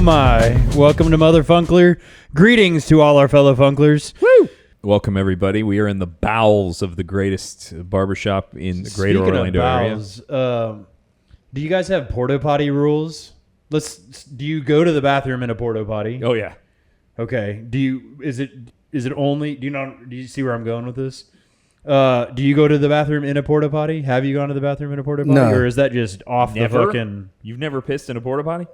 my. Welcome to Motherfunkler. Greetings to all our fellow Funklers. Woo! Welcome, everybody. We are in the bowels of the greatest barbershop in the greater Orlando area. Do you guys have porta potty rules? Do you go to the bathroom in a porta potty? Oh, yeah. Okay. Is it only, do you see where I'm going with this? Do you go to the bathroom in a porta potty? Have you gone to the bathroom in a porta potty? No. Or is that just off the fucking... You've never pissed in a porta potty?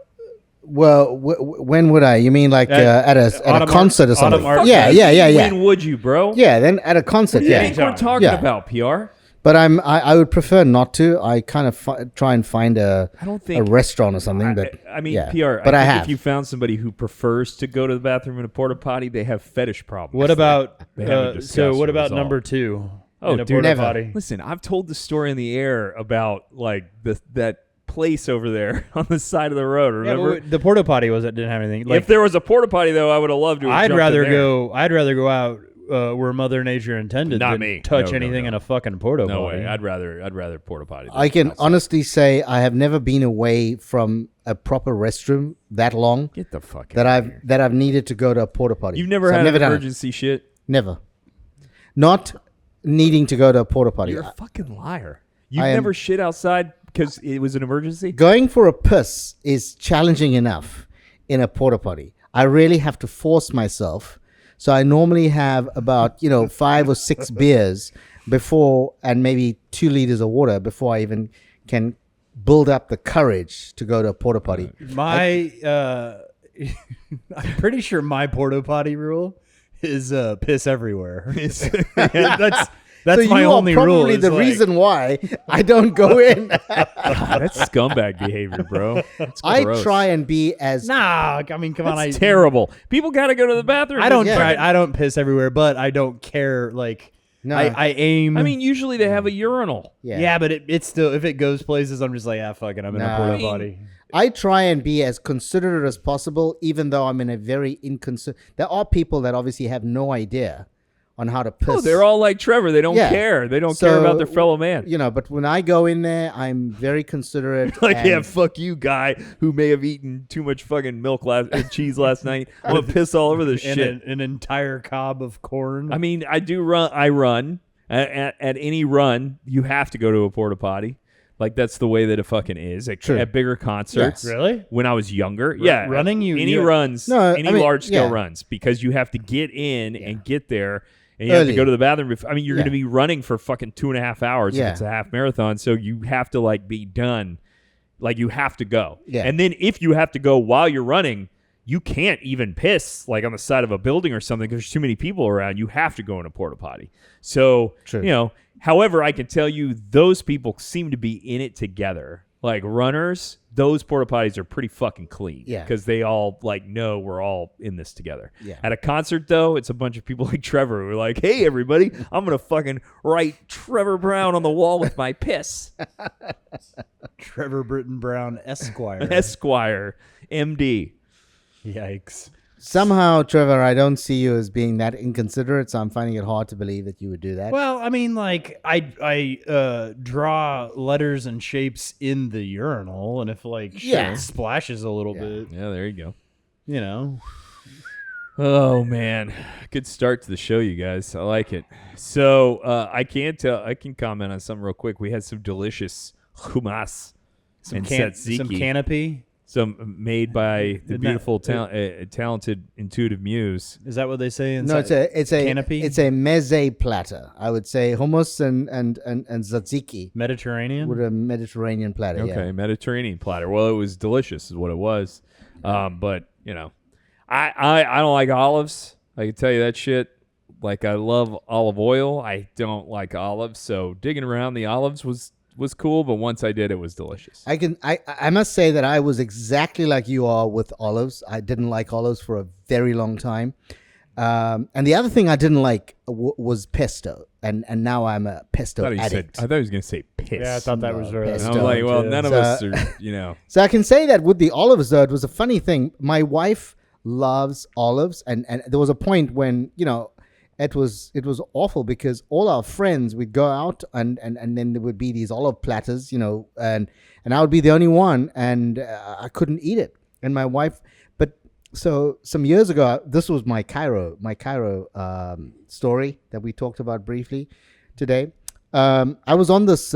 Well, when would I? You mean like at a concert or something? Yeah. When would you, bro? Yeah, then at a concert. What do you think we're talking Yeah. about, PR? But I would prefer not to. I kind of try and find a restaurant or something. PR. But I have. If you found somebody who prefers to go to the bathroom in a porta potty, they have fetish problems. What about what about number two? Oh, in a dude, porta never. potty? Listen, I've told the story in the air about like that place over there on the side of the road. Remember? Yeah, the porta potty didn't have anything. If there was a porta potty, though, I would have loved to. I'd rather go out where Mother Nature intended. Not than me. touch No, anything no. in a fucking porta potty. No way. I'd rather porta potty. I can honestly say I have never been away from a proper restroom that long Get the fuck that out of here. I've needed to go to a porta potty. You've never So had I've an done it. emergency shit? Never. Not needing to go to a porta potty. You're a fucking liar. You've I am- never shit outside because it was an emergency? Going for a piss is challenging enough in a porta potty. I really have to force myself. So I normally have about 5 or 6 beers before, and maybe 2 liters of water before I even can build up the courage to go to a porta potty. I'm pretty sure my porta potty rule is piss everywhere. That's So my you only are rule. probably is the like- reason why I don't go in. That's scumbag behavior, bro. That's I gross. try and be as Nah, I mean, come on. That's terrible. People got to go to the bathroom. I don't Yeah. try. I don't piss everywhere, but I don't care. Like, No. I aim. I mean, usually they have a urinal. yeah, but it's still, if it goes places, I'm just like, fuck it. I'm in a Nah. porta I mean, potty. I try and be as considerate as possible, even though I'm in a very inconsiderate. There are people that obviously have no idea on how to piss. Oh, they're all like Trevor. They don't Yeah. care. They don't So, care about their fellow man. But when I go in there, I'm very considerate. Like, and yeah, fuck you, guy who may have eaten too much fucking milk and cheese last night. I'm gonna piss all over this shit. An entire cob of corn. I mean, I run. At any run, you have to go to a porta potty. Like, that's the way that it fucking is. True. At bigger concerts. Really? When I was younger. Yeah. running, any large scale runs, because you have to get in and get there. And you have to Early. go to the bathroom. You're going to Yeah. be running for fucking 2.5 hours Yeah. if it's a half marathon. So you have to be done. Like, you have to go. Yeah. And then if you have to go while you're running, you can't even piss on the side of a building or something because there's too many people around. You have to go in a porta potty. So, True. However, I can tell you those people seem to be in it together. Like runners, those porta potties are pretty fucking clean. Yeah. Because they all know we're all in this together. Yeah. At a concert, though, it's a bunch of people like Trevor who are like, hey, everybody, I'm going to fucking write Trevor Brown on the wall with my piss. Trevor Britton Brown, Esquire. Esquire, MD. Yikes. Somehow, Trevor, I don't see you as being that inconsiderate, so I'm finding it hard to believe that you would do that. Well, I mean, I draw letters and shapes in the urinal, and if shit splashes a little bit, Yeah, there you go. Oh, man. Good start to the show, you guys. I like it. So I can comment on something real quick. We had some delicious hummus and tzatziki. some canopy. Some made by the beautiful, talented, intuitive muse. Is that what they say? No, it's a canopy. It's a meze platter. I would say hummus and tzatziki Mediterranean. with a Mediterranean platter. Okay, Yeah. Mediterranean platter. Well, it was delicious, is what it was. But I don't like olives. I can tell you that shit. Like, I love olive oil. I don't like olives. So digging around the olives was cool, but once I did, it was delicious. I must say that I was exactly like you are with olives. I didn't like olives for a very long time. And the other thing I didn't like was pesto. And now I'm a pesto addict. I thought he was going to say piss. Yeah, I thought that was right. And pesto. I was like, well, too. none of us are, So I can say that with the olives, though, it was a funny thing. My wife loves olives. And there was a point when, it was awful because all our friends would go out and then there would be these olive platters, and I would be the only one, and I couldn't eat it. And my wife, but So some years ago, this was my Cairo story that we talked about briefly today. I was on this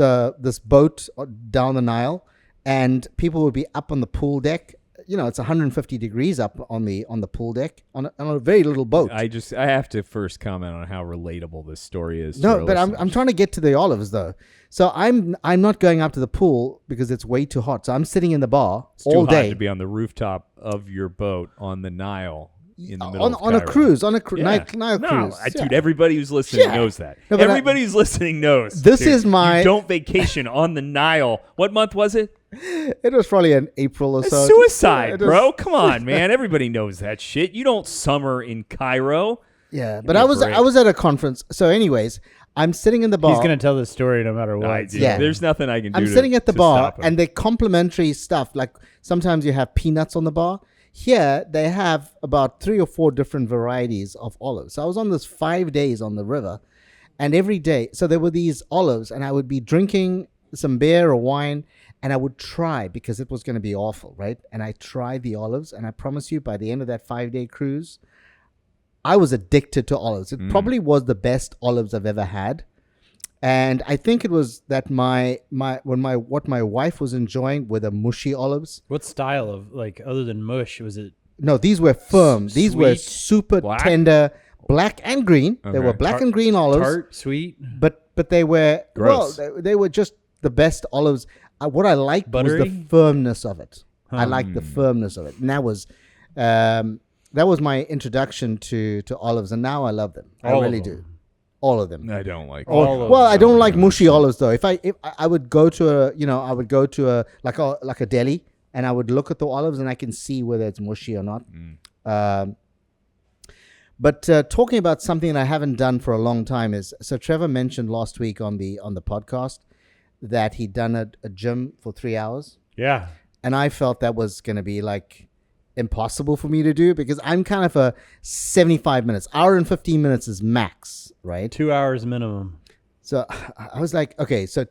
boat down the Nile, and people would be up on the pool deck. It's 150 degrees up on the pool deck on a very little boat. I have to first comment on how relatable this story is. No, but I'm trying to get to the olives though. So I'm not going up to the pool because it's way too hot. So I'm sitting in the bar all too day. hot to be on the rooftop of your boat on the Nile in the middle of on a Cairo. cruise, Yeah. Nile cruise. Dude, everybody who's listening Yeah. knows that. No, but Everybody who's listening knows. This dude, is my- You don't vacation on the Nile. What month was it? It was probably in April or It's so. suicide, It was- bro. Come on, man. Everybody knows that shit. You don't summer in Cairo. Yeah, but me I a was break. at a conference. So, anyways, I'm sitting in the bar. He's gonna tell this story no matter what. Yeah. There's nothing I can do. I'm sitting at the to bar, stop him. and they complimentary stuff. Like sometimes you have peanuts on the bar. Here they have about 3 or 4 different varieties of olives. So I was on this 5 days on the river, and every day, so there were these olives, and I would be drinking some beer or wine, and I would try because it was going to be awful, right? And I tried the olives, and I promise you, by the end of that 5-day cruise, I was addicted to olives. It probably was the best olives I've ever had. And I think it was that what my wife was enjoying were the mushy olives. What style of other than mush was it? No, these were firm. These were Sweet? super Black? tender, black and green. They Okay. were black and green olives, Tart, sweet, but they were Gross. they were just the best olives. What I liked was Buttery? the firmness of it. I liked the firmness of it, and that was my introduction to olives, and now I love them. I All of really them. do. All of them. I don't like All of Well, I don't them. like mushy olives though. If I would go to a like a deli, and I would look at the olives and I can see whether it's mushy or not. But talking about something that I haven't done for a long time is, so Trevor mentioned last week on the podcast that he'd done a gym for 3 hours, yeah. and I felt that was going to be like impossible for me to do because I'm kind of a 75 minutes, hour and 15 minutes is max, right? 2 hours minimum. So I was like, okay, so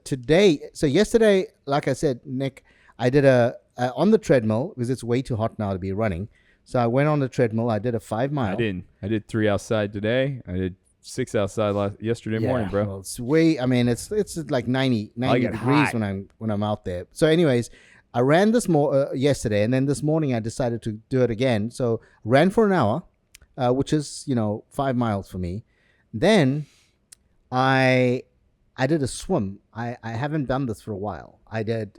yesterday, like I said, Nick, I did on the treadmill because it's way too hot now to be running. So I went on the treadmill. I did a 5 mile. I did 3 outside today. I did 6 outside yesterday morning, bro. Well, it's way. I mean, it's like 90 get degrees hot. when I'm out there. So, anyways, I ran this yesterday, and then this morning I decided to do it again. So ran for an hour, which is 5 miles for me. Then I did a swim. I haven't done this for a while. I did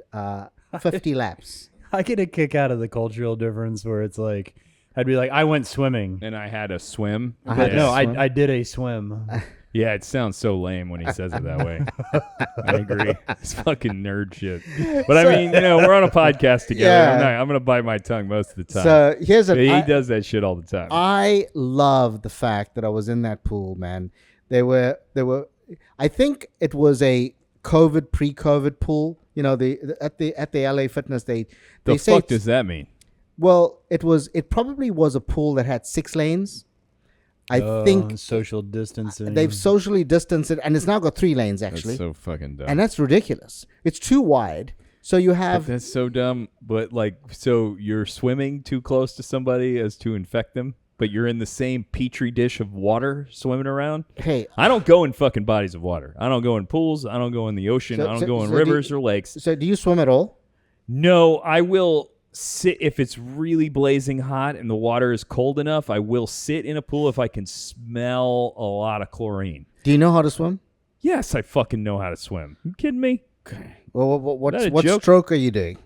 50 laps. I get a kick out of the cultural difference where it's like, I'd be like, I went swimming. And I had a swim. I had But no, a swim. I did a swim. Yeah, it sounds so lame when he says it that way. I agree. It's fucking nerd shit. But I mean, we're on a podcast together. Yeah. I'm going to bite my tongue most of the time. So here's He does that shit all the time. I love the fact that I was in that pool, man. They were. I think it was a pre-COVID pool. At the LA Fitness, they the say fuck does that mean? well, it probably was a pool that had 6 lanes. I think social distancing. they've socially distanced it, and it's now got 3 lanes actually, That's so fucking dumb. and that's ridiculous. It's too wide, so you But have that's so dumb. But so you're swimming too close to somebody as to infect them, but you're in the same petri dish of water swimming around. hey. I don't go in fucking bodies of water. I don't go in pools. I don't go in the ocean. So- I don't so- go in so do rivers you- or lakes. So do you swim at all? No, I will sit if it's really blazing hot and the water is cold enough. I will sit in a pool if I can smell a lot of chlorine. Do you know how to swim? Yes, I fucking know how to swim. You kidding me? Well, Is that a what joke? stroke are you doing?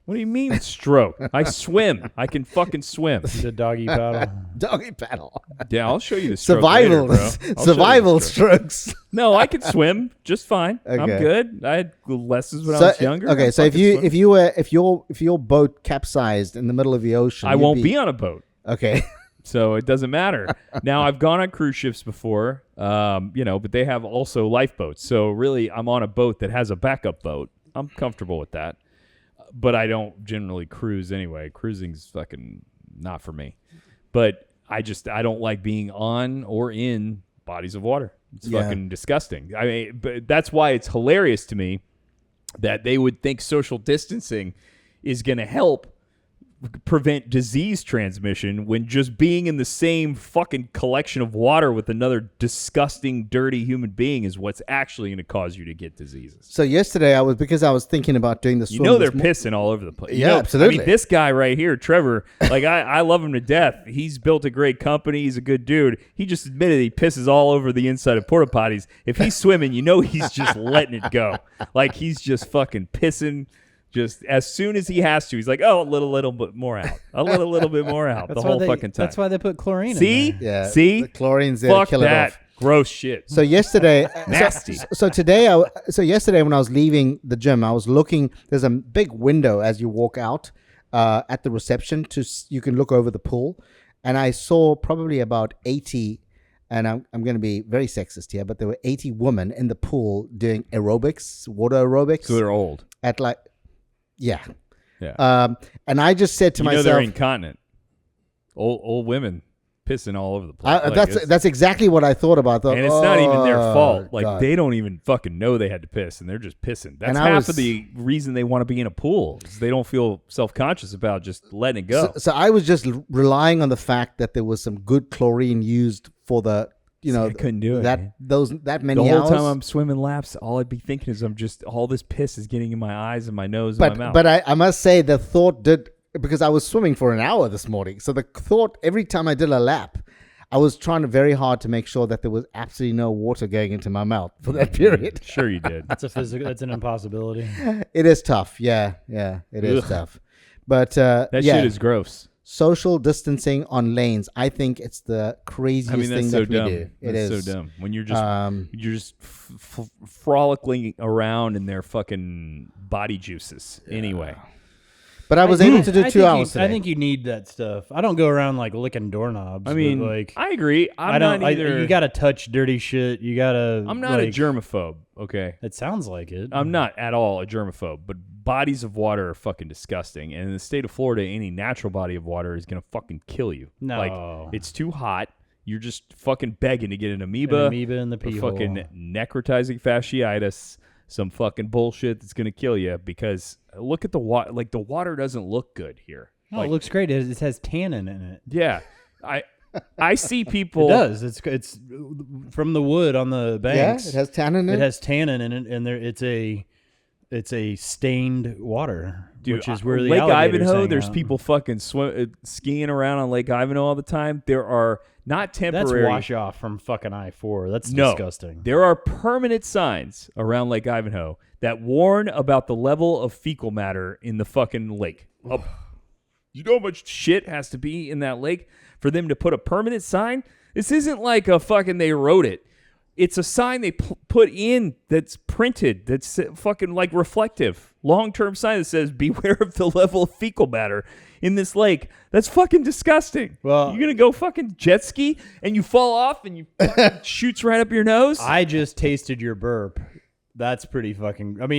What do you mean stroke? I swim. I can fucking swim. the doggy paddle. Doggy paddle. Yeah, I'll show you the stroke later, bro. I'll show you the Survival stroke. strokes. No, I can swim just fine. I'm Okay. good. I had lessons when I was younger. Okay, I so fucking swim. if your boat capsized in the middle of the ocean, I won't be on a boat. Okay. So it doesn't matter. Now, I've gone on cruise ships before, but they have also lifeboats. So really, I'm on a boat that has a backup boat. I'm comfortable with that. But I don't generally cruise anyway. Cruising's fucking not for me. But I don't like being on or in bodies of water. It's fucking disgusting. I mean, but that's why it's hilarious to me that they would think social distancing is going to help prevent disease transmission when just being in the same fucking collection of water with another disgusting, dirty human being is what's actually going to cause you to get diseases. So yesterday I was thinking about doing the swim. You know they're pissing all over the place. Yeah, absolutely. I mean, this guy right here, Trevor, like I love him to death. He's built a great company. He's a good dude. He just admitted he pisses all over the inside of porta potties. If he's swimming, you know he's just letting it go. Like he's just fucking pissing. Just as soon as he has to, he's like, "Oh, a little bit more out, a little bit more out." The whole fucking time. That's why they put chlorine. See, in there. Yeah, see, the chlorine's there to fuck kill it that off. gross shit. So yesterday, Nasty. So today, yesterday when I was leaving the gym, I was looking. There's a big window as you walk out at the reception. You can look over the pool, and I saw probably about 80. And I'm going to be very sexist here, but there were 80 women in the pool doing aerobics, water aerobics. So they're old. At like, yeah. Yeah. And I just said to you know myself, they're incontinent. Old women pissing all over the place. that's exactly what I thought about. And it's not even their fault. Like God. they don't even fucking know they had to piss, and they're just pissing. That's And half of the reason they want to be in a pool. Is they don't feel self-conscious about just letting it go. So I was just relying on the fact that there was some good chlorine used for the, I couldn't do it, that man. that many The whole hours. time I'm swimming laps, all I'd be thinking is all this piss is getting in my eyes and my nose and my mouth. But I must say the thought did, because I was swimming for an hour this morning. So the thought every time I did a lap, I was trying very hard to make sure that there was absolutely no water going into my mouth for that period. Sure you did. That's an impossibility. It is tough. Yeah, it is tough. But That shit is gross. Social distancing on lanes. I think it's the craziest thing that we do. It's so dumb. When you're just frolicking around in their fucking body juices. Anyway. But I was able to do 2 hours today. I think you need that stuff. I don't go around like licking doorknobs. I mean, like I agree. I'm not either. You got to touch dirty shit. You got to. I'm not a germaphobe. Okay. It sounds like it. I'm not at all a germaphobe, but bodies of water are fucking disgusting. And in the state of Florida, any natural body of water is going to fucking kill you. No. Like, it's too hot. You're just fucking begging to get an amoeba. An amoeba in the pee hole. Fucking necrotizing fasciitis. Some fucking bullshit that's going to kill you because look at the water. Like, the water doesn't look good here. No, like, it looks great. It has tannin in it. Yeah. I see people. It does. It's from the wood on the banks. Yeah, it has tannin in it. It has tannin in it, and it's a stained water, Dude, which is where the Lake alligators Ivanhoe. hang There's out. people fucking skiing around on Lake Ivanhoe all the time. There are not temporary. That's wash off from fucking I-4. That's disgusting. There are permanent signs around Lake Ivanhoe that warn about the level of fecal matter in the fucking lake. You know how much shit has to be in that lake for them to put a permanent sign? This isn't like a fucking they wrote it. It's a sign they put in that's printed, that's fucking like reflective. Long-term sign that says, beware of the level of fecal matter in this lake. That's fucking disgusting. Well, you're going to go fucking jet ski and you fall off and you fucking shoots right up your nose? I just tasted your burp. That's pretty fucking... it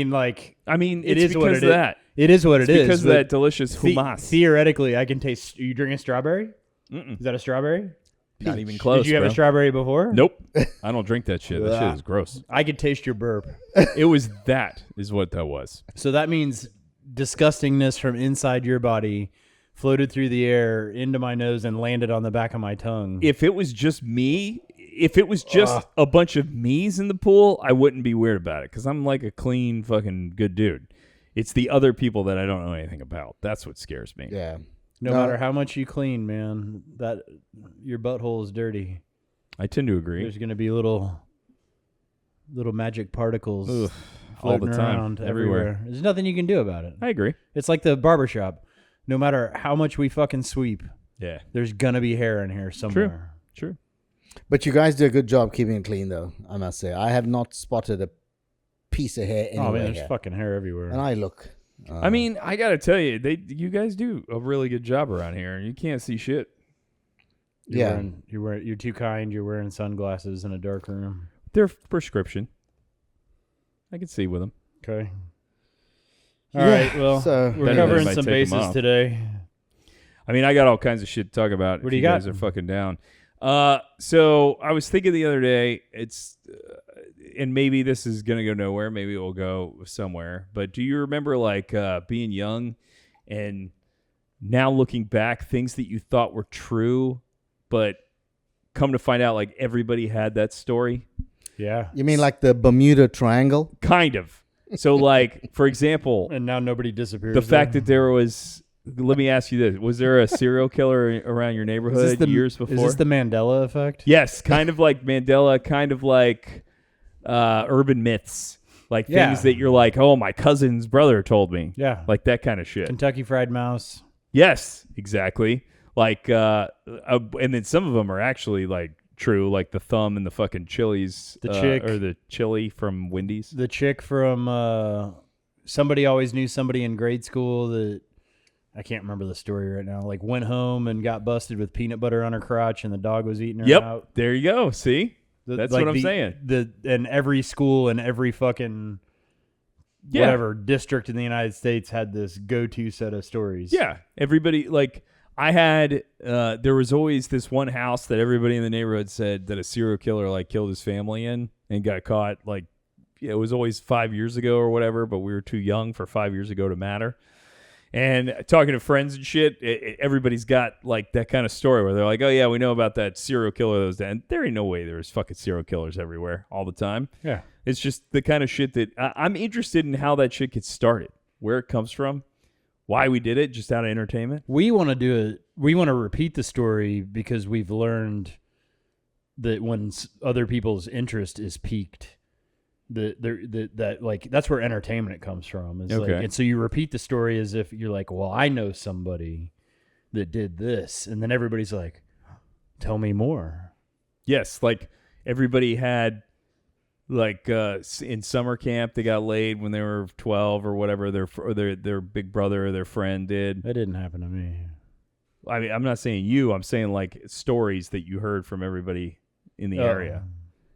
it's is what because it of is. that. It is what it is. Because of that delicious hummus. Theoretically, I can taste... Are you drinking strawberry? Mm-mm. Is that a strawberry? Not even close, Did you have bro. a strawberry before? Nope. I don't drink that shit. That shit is gross. I could taste your burp. It was that is what that was. So that means disgustingness from inside your body floated through the air into my nose and landed on the back of my tongue. If it was just me, if it was just a bunch of me's in the pool, I wouldn't be weird about it because I'm like a clean fucking good dude. It's the other people that I don't know anything about. That's what scares me. Yeah. No matter how much you clean, man, that your butthole is dirty. I tend to agree. There's going to be little magic particles Ugh, all the floating time, around everywhere. There's nothing you can do about it. I agree. It's like the barbershop. No matter how much we fucking sweep, Yeah. there's going to be hair in here somewhere. True. But you guys do a good job keeping it clean, though, I must say. I have not spotted a piece of hair anywhere Oh, man, there's here. fucking hair everywhere. And I look. I mean, I gotta tell you, you guys do a really good job around here. You can't see shit. You're too kind. You're wearing sunglasses in a dark room. They're prescription. I can see with them. Okay. All right. Well, so we're Better covering than if I some take 'em bases off. today. I mean, I got all kinds of shit to talk about. What if do you guys got? are fucking down. So I was thinking the other day, and maybe this is gonna go nowhere. Maybe it will go somewhere. But do you remember like being young and now looking back, things that you thought were true, but come to find out, like, everybody had that story. Yeah. You mean like the Bermuda Triangle? Kind of. So, like, for example, And now nobody disappears. the fact that there was, let me ask you this, was there a serial killer around your neighborhood years before? Is this the Mandela effect? Yes, kind of like Mandela, kind of like urban myths. Like things that you're like, oh, my cousin's brother told me. Yeah. Like that kind of shit. Kentucky Fried Mouse. Yes, exactly. Like, and then some of them are actually like true, like the thumb and the fucking chilies. The chick. Or the chili from Wendy's. The chick from Somebody Always Knew Somebody in grade school that, I can't remember the story right now, like went home and got busted with peanut butter on her crotch and the dog was eating her out. There you go. See? That's like what I'm saying. And every school and every fucking whatever district in the United States had this go-to set of stories. Yeah. Everybody, like, I had, there was always this one house that everybody in the neighborhood said that a serial killer, like, killed his family in and got caught, like, it was always 5 years ago or whatever, but we were too young for 5 years ago to matter. And talking to friends and shit, everybody's got like that kind of story where they're like, oh yeah, we know about that serial killer that was dead. And there ain't no way there's fucking serial killers everywhere all the time. Yeah. It's just the kind of shit that I'm interested in how that shit gets started, where it comes from, why we did it, just out of entertainment. We want to do it. We want to repeat the story because we've learned that when other people's interest is piqued, that like that's where entertainment comes from. Is Okay. Like, and so you repeat the story as if you're like, well, I know somebody that did this, and then everybody's like, tell me more. Yes, like everybody had, like in summer camp, they got laid when they were 12 or whatever. Their big brother or their friend did. That didn't happen to me. I mean, I'm not saying you. I'm saying like stories that you heard from everybody in the area.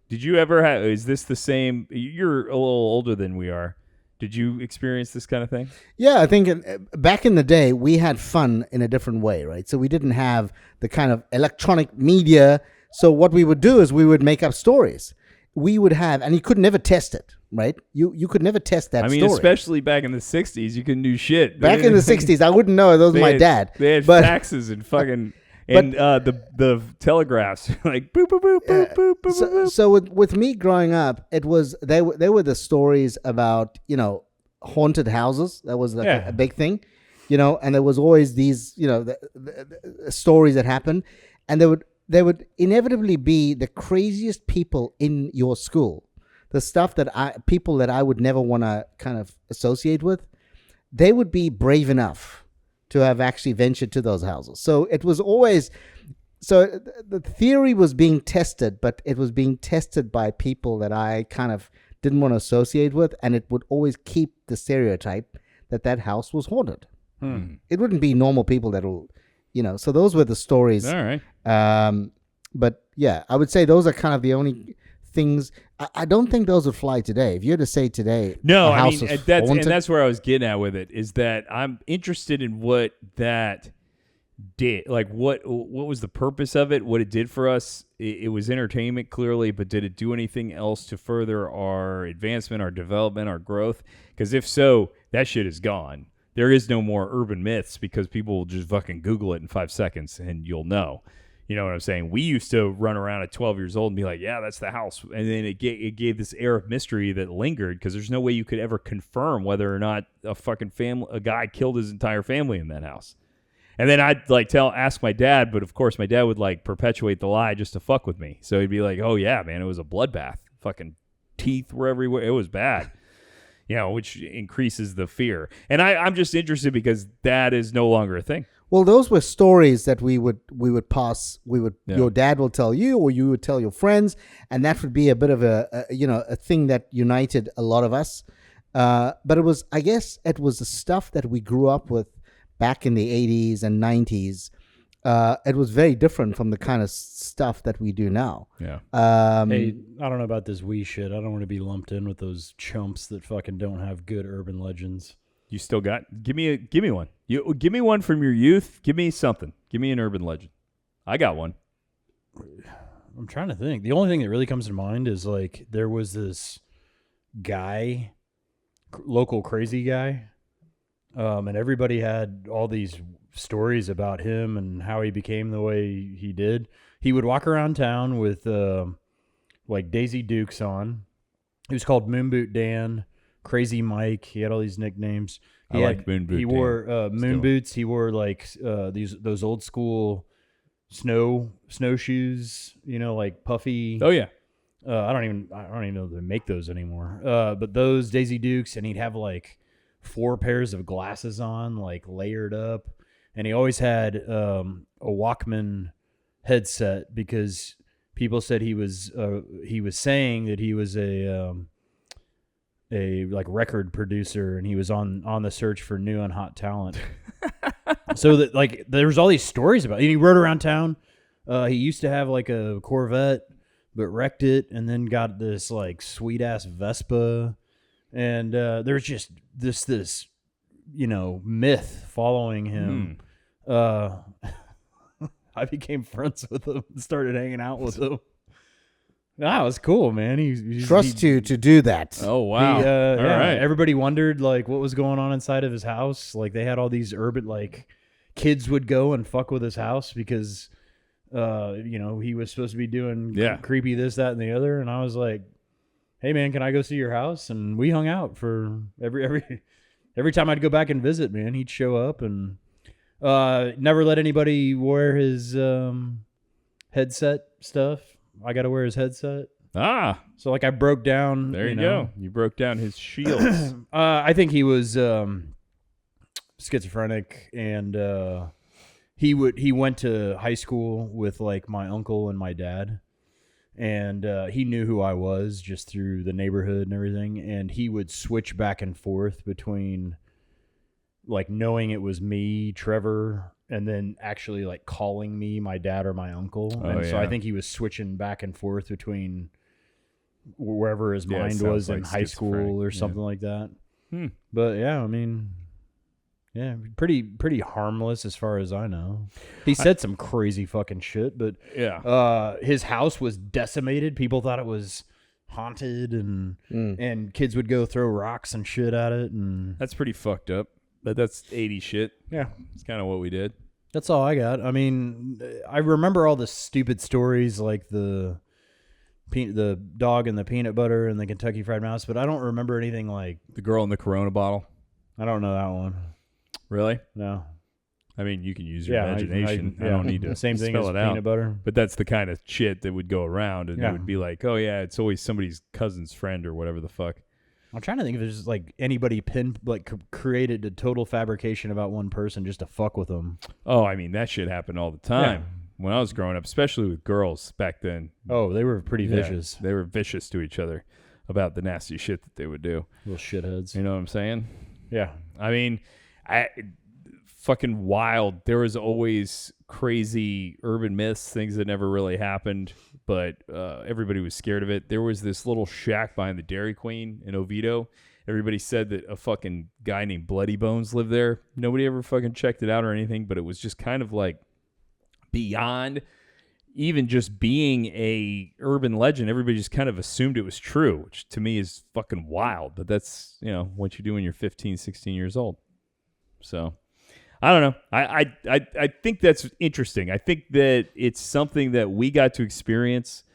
Did you ever have? Is this the same? You're a little older than we are. Did you experience this kind of thing? Yeah, I think back in the day, we had fun in a different way, right? So we didn't have the kind of electronic media. So what we would do is we would make up stories. We would have, and you could never test it, right? You could never test that story. I mean, especially back in the 60s, you couldn't do shit. Back in the 60s, I wouldn't know. That was my dad. They had faxes and fucking... And the telegraphs, like boop boop boop boop boop boop. Boop. So with me growing up, it was they were the stories about haunted houses. That was like a big thing, and there was always these the stories that happened, and there would inevitably be the craziest people in your school, the stuff that people that I would never want to kind of associate with. They would be brave enough to have actually ventured to those houses. So it was always, the theory was being tested, but it was being tested by people that I kind of didn't want to associate with, and it would always keep the stereotype that house was haunted. It wouldn't be normal people that will, so those were the stories. All right. But yeah, I would say those are kind of the only things. I don't think those would fly today. If you had to say today, no, a house I mean was that's haunted, and that's where I was getting at with it, is that I'm interested in what that did, like what was the purpose of it, what it did for us. It was entertainment clearly, but did it do anything else to further our advancement, our development, our growth? Because if so, that shit is gone. There is no more urban myths because people will just fucking Google it in 5 seconds and you'll know. You know what I'm saying? We used to run around at 12 years old and be like, yeah, that's the house. And then it gave this air of mystery that lingered because there's no way you could ever confirm whether or not a guy killed his entire family in that house. And then I'd like ask my dad, but of course my dad would like perpetuate the lie just to fuck with me. So he'd be like, oh yeah, man, it was a bloodbath. Fucking teeth were everywhere. It was bad. Which increases the fear. And I'm just interested because that is no longer a thing. Well, those were stories that we would pass. Your dad will tell you, or you would tell your friends, and that would be a bit of a thing that united a lot of us. But it was, I guess, it was the stuff that we grew up with back in the 80s and 90s. It was very different from the kind of stuff that we do now. Yeah. Hey, I don't know about this wee shit. I don't want to be lumped in with those chumps that fucking don't have good urban legends. You still got? Give me one. Give me one from your youth. Give me something. Give me an urban legend. I got one. I'm trying to think. The only thing that really comes to mind is like there was this guy, local crazy guy, and everybody had all these stories about him and how he became the way he did. He would walk around town with like Daisy Dukes on. He was called Moonboot Dan, Crazy Mike. He had all these nicknames. Like Moonboot. He wore moon boots. He wore like those old school snowshoes. You know, like puffy. Oh yeah. I don't even know if they make those anymore. But those Daisy Dukes, and he'd have like 4 pairs of glasses on, like layered up, and he always had a Walkman headset because people said he was saying that he was a like record producer, and he was on the search for new and hot talent. So that like there was all these stories about it. And he rode around town. He used to have like a Corvette, but wrecked it, and then got this like sweet ass Vespa, and there's just this myth following him. I became friends with him and started hanging out with him. Nah, it was cool, man. He Trust you to do that. Oh wow! All right. Everybody wondered like what was going on inside of his house. Like they had all these urban like kids would go and fuck with his house because he was supposed to be doing creepy this, that, and the other. And I was like, hey man, can I go see your house? And we hung out for every time I'd go back and visit, man, he'd show up and never let anybody wear his headset stuff. I got to wear his headset. So like I broke down. There you go. You broke down his shields. I think he was schizophrenic, and he went to high school with like my uncle and my dad, and he knew who I was just through the neighborhood and everything, and he would switch back and forth between like knowing it was me, Trevor, and then actually like calling me my dad or my uncle. So I think he was switching back and forth between wherever his mind was in high school or something like that. But yeah, I mean, yeah, pretty harmless as far as I know. He said some crazy fucking shit, but his house was decimated. People thought it was haunted, and kids would go throw rocks and shit at it, and that's pretty fucked up. But that's 80s shit. Yeah, it's kind of what we did. That's all I got. I mean, I remember all the stupid stories like the dog and the peanut butter and the Kentucky Fried Mouse, but I don't remember anything like the girl in the Corona bottle. I don't know that one. Really? No. I mean, you can use your imagination. I don't need to same thing spell as it out. peanut butter. But that's the kind of shit that would go around, and it would be like, oh yeah, it's always somebody's cousin's friend or whatever the fuck. I'm trying to think if there's like anybody created a total fabrication about one person just to fuck with them. Oh, I mean, that shit happened all the time when I was growing up, especially with girls back then. Oh, they were pretty vicious. They were vicious to each other about the nasty shit that they would do. Little shitheads. You know what I'm saying? Yeah. I mean, fucking wild. There was always crazy urban myths, things that never really happened, but everybody was scared of it. There was this little shack behind the Dairy Queen in Oviedo. Everybody said that a fucking guy named Bloody Bones lived there. Nobody ever fucking checked it out or anything, but it was just kind of like beyond even just being a urban legend. Everybody just kind of assumed it was true, which to me is fucking wild. But that's, what you do when you're 15, 16 years old. So I don't know. I think that's interesting. I think that it's something that we got to experience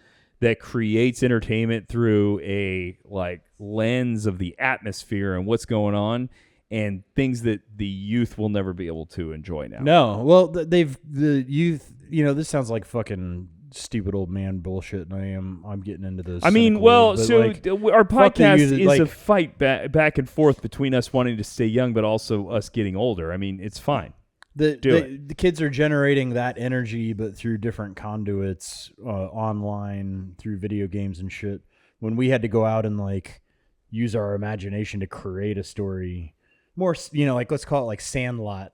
that creates entertainment through a like lens of the atmosphere and what's going on, and things that the youth will never be able to enjoy now. No, well, the youth. This sounds like fucking stupid old man bullshit, and I'm getting into this. I mean, our podcast is a fight back and forth between us wanting to stay young, but also us getting older. I mean, it's fine. The kids are generating that energy, but through different conduits, online, through video games and shit. When we had to go out and like use our imagination to create a story, more, like let's call it like Sandlot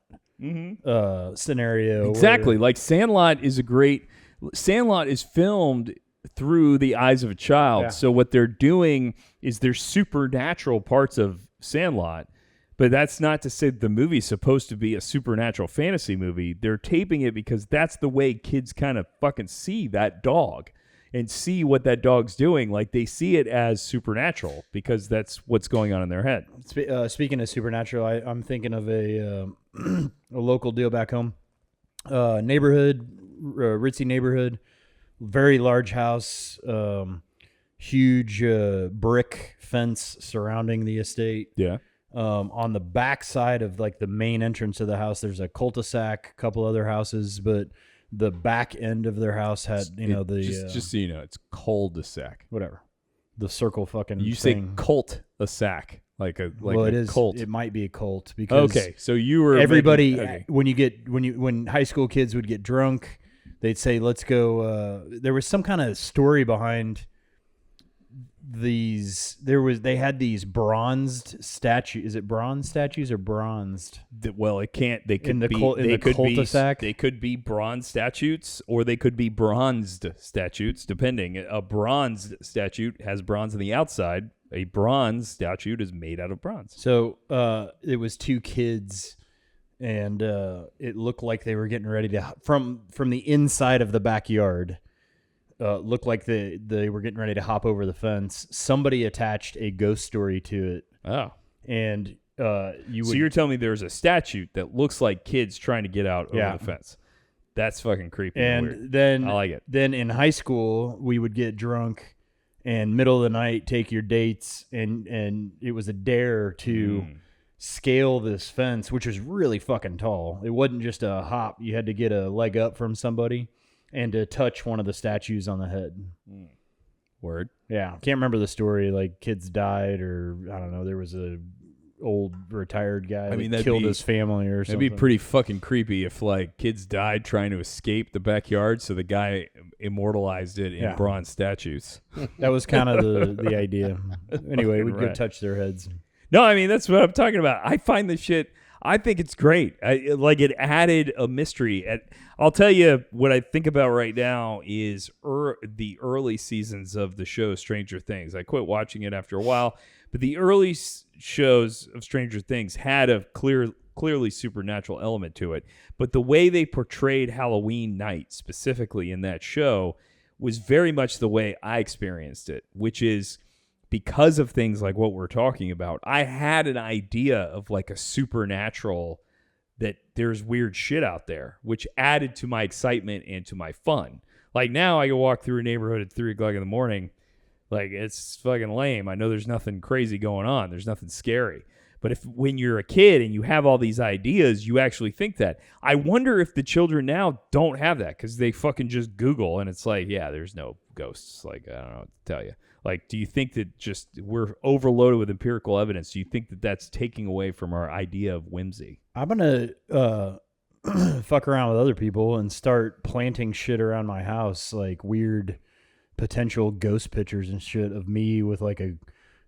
scenario. Exactly, like Sandlot is Sandlot is filmed through the eyes of a child. Yeah. So what they're doing is there's supernatural parts of Sandlot. But that's not to say the movie's supposed to be a supernatural fantasy movie. They're taping it because that's the way kids kind of fucking see that dog and see what that dog's doing. Like, they see it as supernatural because that's what's going on in their head. Speaking of supernatural, I'm thinking of a local deal back home. Neighborhood, ritzy neighborhood, very large house, huge brick fence surrounding the estate. Yeah. On the back side of like the main entrance of the house, there's a cul-de-sac, a couple other houses, but the back end of their house had, just so you know, it's cul-de-sac. Whatever. The circle fucking You thing. say cult-a-sac. Well, it is cult. It might be a cult because Okay, so you were everybody okay. when high school kids would get drunk, they'd say, "Let's go." There was some kind of story behind these. They had these bronzed statues. Is it bronze statues or bronzed? Well, it can't. They could In the be. cul- in they the could be. cul-de-sac? They could be bronze statues, or they could be bronzed statues, depending. A bronzed statue has bronze on the outside. A bronze statue is made out of bronze. So it was two kids, and it looked like they were getting ready to from the inside of the backyard. Looked like they were getting ready to hop over the fence. Somebody attached a ghost story to it. Oh, and so you're telling me there's a statue that looks like kids trying to get out over the fence? That's fucking creepy. And weird. Then I like it. Then in high school we would get drunk and middle of the night take your dates, and it was a dare to scale this fence, which was really fucking tall. It wasn't just a hop. You had to get a leg up from somebody and to touch one of the statues on the head. Word. Yeah. Can't remember the story. Like kids died, or I don't know. There was a old retired guy that killed his family or something. It'd be pretty fucking creepy if like kids died trying to escape the backyard, so the guy immortalized it in bronze statues. That was kind of the idea. Anyway, we'd go touch their heads. No, I mean, that's what I'm talking about. I find this shit, I think it's great. It added a mystery. I'll tell you what I think about right now is the early seasons of the show Stranger Things. I quit watching it after a while, but the early shows of Stranger Things had a clearly supernatural element to it. But the way they portrayed Halloween night, specifically in that show, was very much the way I experienced it, which is because of things like what we're talking about. I had an idea of like a supernatural, that there's weird shit out there, which added to my excitement and to my fun. Like now I can walk through a neighborhood at 3 o'clock in the morning. Like it's fucking lame. I know there's nothing crazy going on. There's nothing scary. But when you're a kid and you have all these ideas, you actually think that. I wonder if the children now don't have that because they fucking just Google and it's like, yeah, there's no ghosts. Like, I don't know what to tell you. Like, do you think that just we're overloaded with empirical evidence? Do you think that that's taking away from our idea of whimsy? I'm going to fuck around with other people and start planting shit around my house, like weird potential ghost pictures and shit of me with like an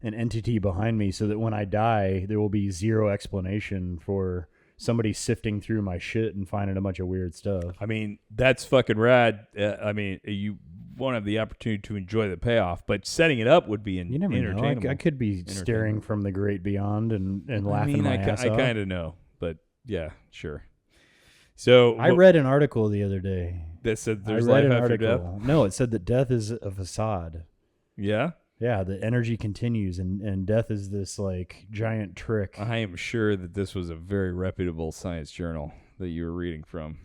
entity behind me, so that when I die, there will be zero explanation for somebody sifting through my shit and finding a bunch of weird stuff. I mean, that's fucking rad. I mean, you won't have the opportunity to enjoy the payoff, but setting it up would be you never know. I could be staring from the great beyond and laughing my ass off. I kind of know, but yeah, sure. So I read an article the other day that said there's life after death. No, it said that death is a facade. Yeah? Yeah, the energy continues, and death is this like giant trick. I am sure that this was a very reputable science journal that you were reading from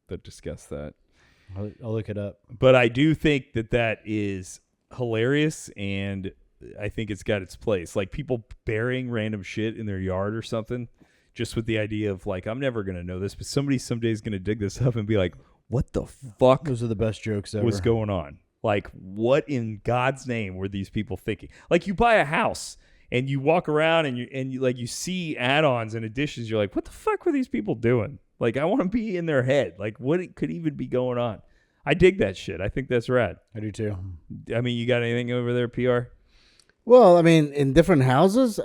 that discussed that. I'll look it up. But I do think that is hilarious, and I think it's got its place. Like people burying random shit in their yard or something, just with the idea of like, I'm never going to know this, but somebody someday is going to dig this up and be like, what the fuck? Those are the best jokes ever. Was going on? Like, what in God's name were these people thinking? Like, you buy a house and you walk around and you like you see add-ons and additions. You're like, what the fuck were these people doing? Like, I want to be in their head. Like, what could even be going on? I dig that shit. I think that's rad. I do too. I mean, you got anything over there, PR? Well, I mean, in different houses.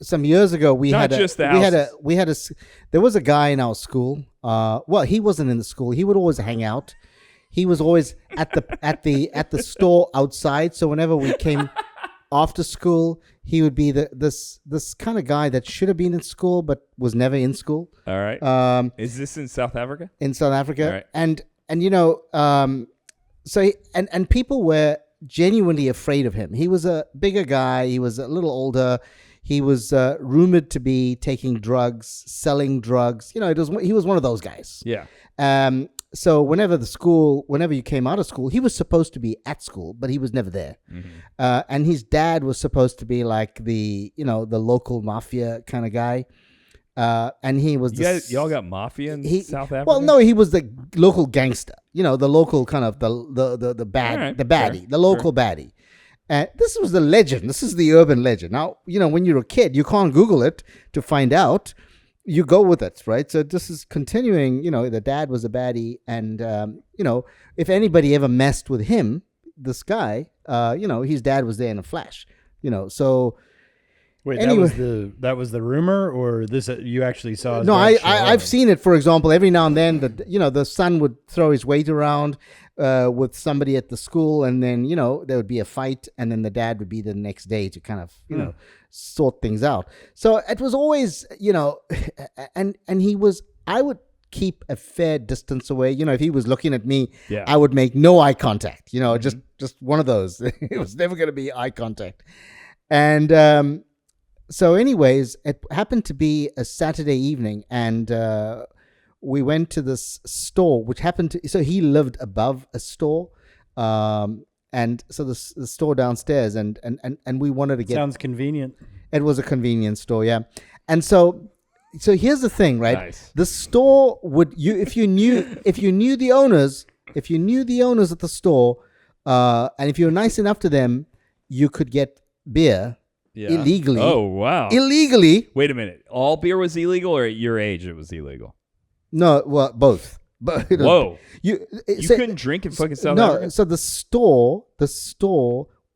Some years ago, there was a guy in our school. Well, he wasn't in the school. He would always hang out. He was always at the store outside. So whenever we came after school, he would be this kind of guy that should have been in school but was never in school. All right. Is this in South Africa? In South Africa. All right. And you know, people were genuinely afraid of him. He was a bigger guy. He was a little older. He was rumored to be taking drugs, selling drugs. You know, he was one of those guys. Yeah. So whenever you came out of school, he was supposed to be at school, but he was never there. And his dad was supposed to be like the local mafia kind of guy. And he was y'all got mafia in South Africa? Well, no, he was the local gangster. You know, the local kind of the baddie, the local baddie. And this was the legend. This is the urban legend. Now, you know, when you're a kid, you can't Google it to find out. You go with it, right? So this is continuing. You know, the dad was a baddie, and you know, if anybody ever messed with him, this guy, you know, his dad was there in a flash. You know, so. Wait, anyway, that was the rumor, or this you actually saw? No, I've seen it. For example, every now and then, the son would throw his weight around with somebody at the school, and then there would be a fight, and then the dad would be the next day to kind of sort things out. So it was always and he was. I would keep a fair distance away. You know, if he was looking at me, I would make no eye contact. You know, just one of those. It was never going to be eye contact, and. So anyways, it happened to be a Saturday evening, and we went to this store, which happened to... So he lived above a store, and so the store downstairs, and we wanted to get... Sounds convenient. It was a convenience store, yeah. And so here's the thing, right? Nice. The store if you knew the owners at the store, and if you were nice enough to them, you could get beer. Yeah. Illegally. Oh, wow. Illegally. Wait a minute. All beer was illegal, or at your age it was illegal? No, well, both. But whoa. You couldn't drink in fucking South Africa? No, so the store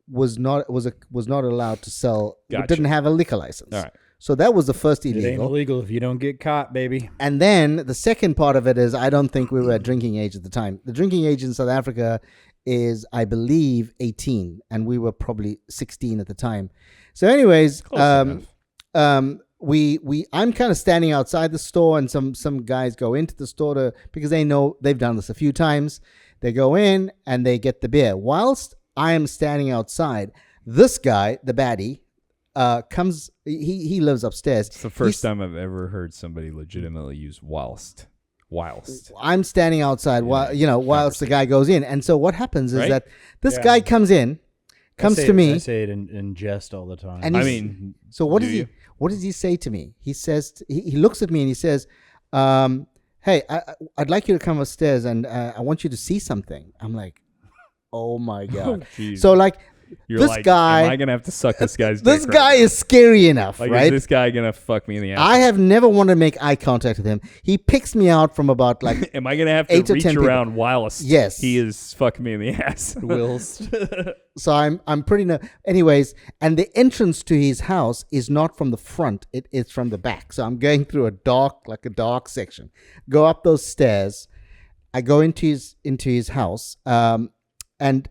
was not allowed to sell. Gotcha. It didn't have a liquor license. All right. So that was the first illegal. It ain't illegal if you don't get caught, baby. And then the second part of it is I don't think we were at drinking age at the time. The drinking age in South Africa is, I believe, 18, and we were probably 16 at the time. So anyways, I'm kind of standing outside the store, and some guys go into the store because they know they've done this a few times. They go in and they get the beer. Whilst I am standing outside, this guy, the baddie, comes. He lives upstairs. It's the first time I've ever heard somebody legitimately use whilst. I'm standing outside whilst the guy goes in, and so what happens is that this guy comes to me. I say it in jest all the time. And so what does he? What does he say to me? He says he looks at me and he says, "Hey, I'd like you to come upstairs, and I want you to see something." I'm like, "Oh my god!" So like. You're this like, guy, am I gonna have to suck this guy's dick? This guy is scary enough, like, right? Is this guy gonna fuck me in the ass? I have never wanted to make eye contact with him. He picks me out from about like. Am I gonna have to reach around whilst he is fucking me in the ass? Whilst. So I'm pretty. Anyways, and the entrance to his house is not from the front; it's from the back. So I'm going through a dark section. Go up those stairs. I go into his house, and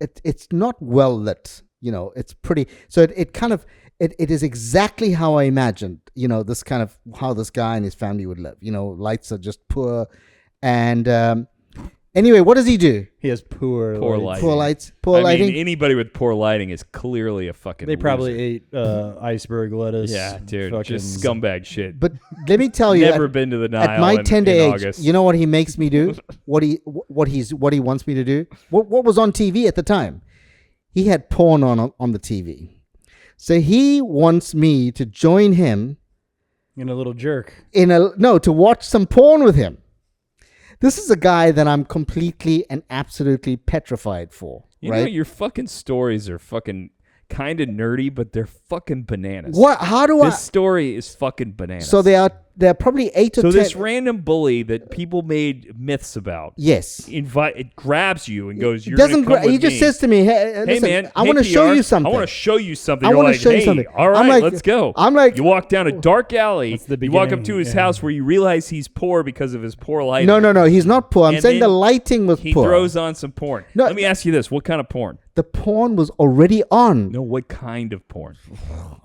it's not well lit. It's pretty. So it kind of it is exactly how I imagined. This kind of how this guy and his family would live. Lights are just poor, and anyway, what does he do? He has poor lighting. Poor lighting. I mean, anybody with poor lighting is clearly a fucking. They probably loser. ate iceberg lettuce. Yeah, dude, just scumbag shit. But let me tell you, never been to the Nile at my tender in age. August. You know what he makes me do? what he wants me to do? What was on TV at the time? He had porn on the TV, so he wants me to join him in a little jerk. To watch some porn with him. This is a guy that I'm completely and absolutely petrified for. You know, your fucking stories are fucking kind of nerdy, but they're fucking bananas. What? How do This story is fucking bananas. So there are probably 8 or 10. So this random bully that people made myths about. Yes. It grabs you and goes, "You're gonna come with He just says to me, "Hey, listen, man, I want to show you something. I want to show you something." I You're wanna like, show you "Hey, something." all right, I'm like- let's go." I'm like- you walk down a dark alley. That's the you walk up beginning, to his yeah. house where you realize he's poor because of his poor lighting. No. He's not poor. I'm And saying the then lighting was He poor. throws on some porn. No, Let me ask you this: what kind of porn? The porn was already on. No, what kind of porn?